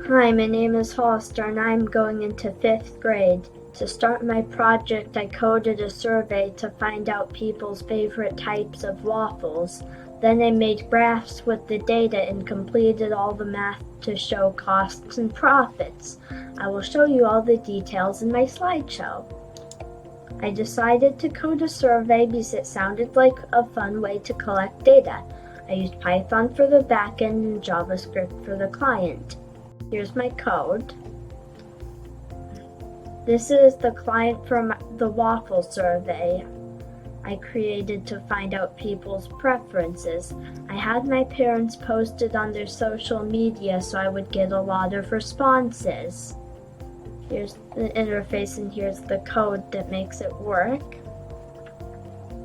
Hi, my name is Hollister and I'm going into 5th grade. To start my project, I coded a survey to find out people's favorite types of waffles. Then I made graphs with the data and completed all the math to show costs and profits. I will show you all the details in my slideshow. I decided to code a survey because it sounded like a fun way to collect data. I used Python for the backend and JavaScript for the client. Here's my code. This is the client from the waffle survey I created to find out people's preferences. I had my parents post it on their social media so I would get a lot of responses. Here's the interface and here's the code that makes it work.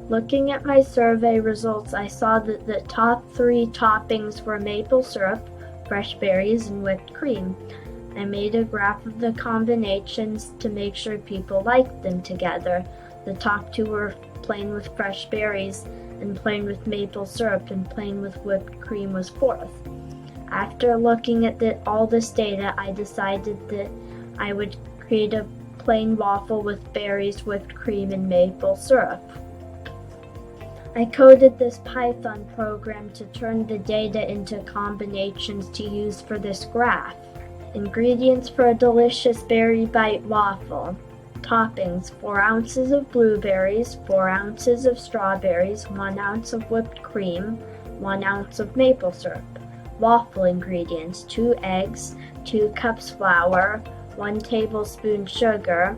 Looking at my survey results, I saw that the top 3 toppings were maple syrup, fresh berries, and whipped cream. I made a graph of the combinations to make sure people liked them together. The top 2 were plain with fresh berries, and plain with maple syrup, and plain with whipped cream was 4th. After looking at all this data, I decided that I would create a plain waffle with berries, whipped cream, and maple syrup. I coded this Python program to turn the data into combinations to use for this graph. Ingredients for a delicious berry bite waffle. Toppings: 4 ounces of blueberries, 4 ounces of strawberries, 1 ounce of whipped cream, 1 ounce of maple syrup. Waffle ingredients: 2 eggs, 2 cups flour, 1 tablespoon sugar,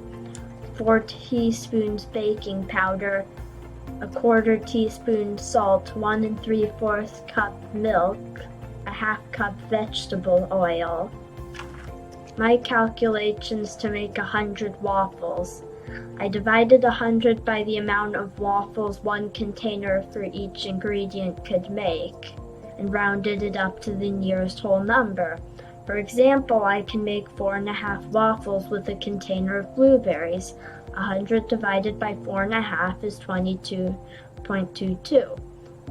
4 teaspoons baking powder, a 1/4 teaspoon salt, 1 3/4 cup milk, a 1/2 cup vegetable oil. My calculations to make 100 waffles. I divided 100 by the amount of waffles 1 container for each ingredient could make, and rounded it up to the nearest whole number. For example, I can make 4.5 waffles with a container of blueberries. 100 divided by 4.5 is 22.22.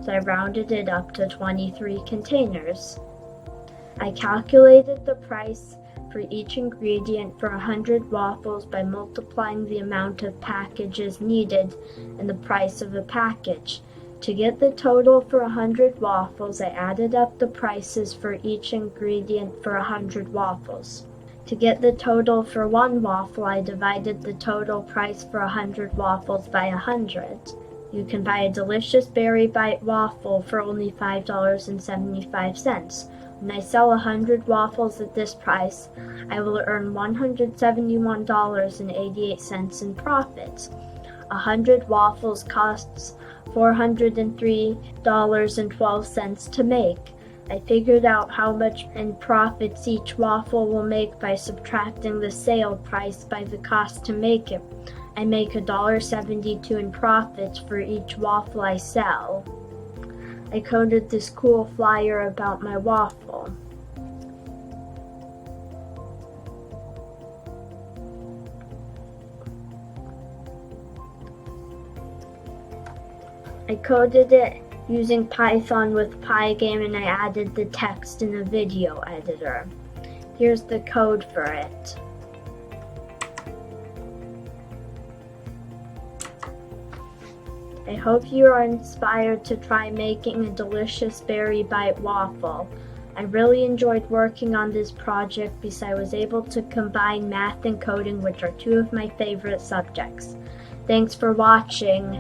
So I rounded it up to 23 containers. I calculated the price for each ingredient for 100 waffles by multiplying the amount of packages needed and the price of a package. To get the total for 100 waffles, I added up the prices for each ingredient for 100 waffles. To get the total for 1 waffle, I divided the total price for 100 waffles by 100. You can buy a delicious berry bite waffle for only $5.75. When I sell 100 waffles at this price, I will earn $171.88 in profits. 100 waffles costs $403.12 to make. I figured out how much in profits each waffle will make by subtracting the sale price by the cost to make it. I make $1.72 in profits for each waffle I sell. I coded this cool flyer about my waffle. I coded it using Python with Pygame, and I added the text in a video editor. Here's the code for it. I hope you are inspired to try making a delicious berry bite waffle. I really enjoyed working on this project because I was able to combine math and coding, which are 2 of my favorite subjects. Thanks for watching.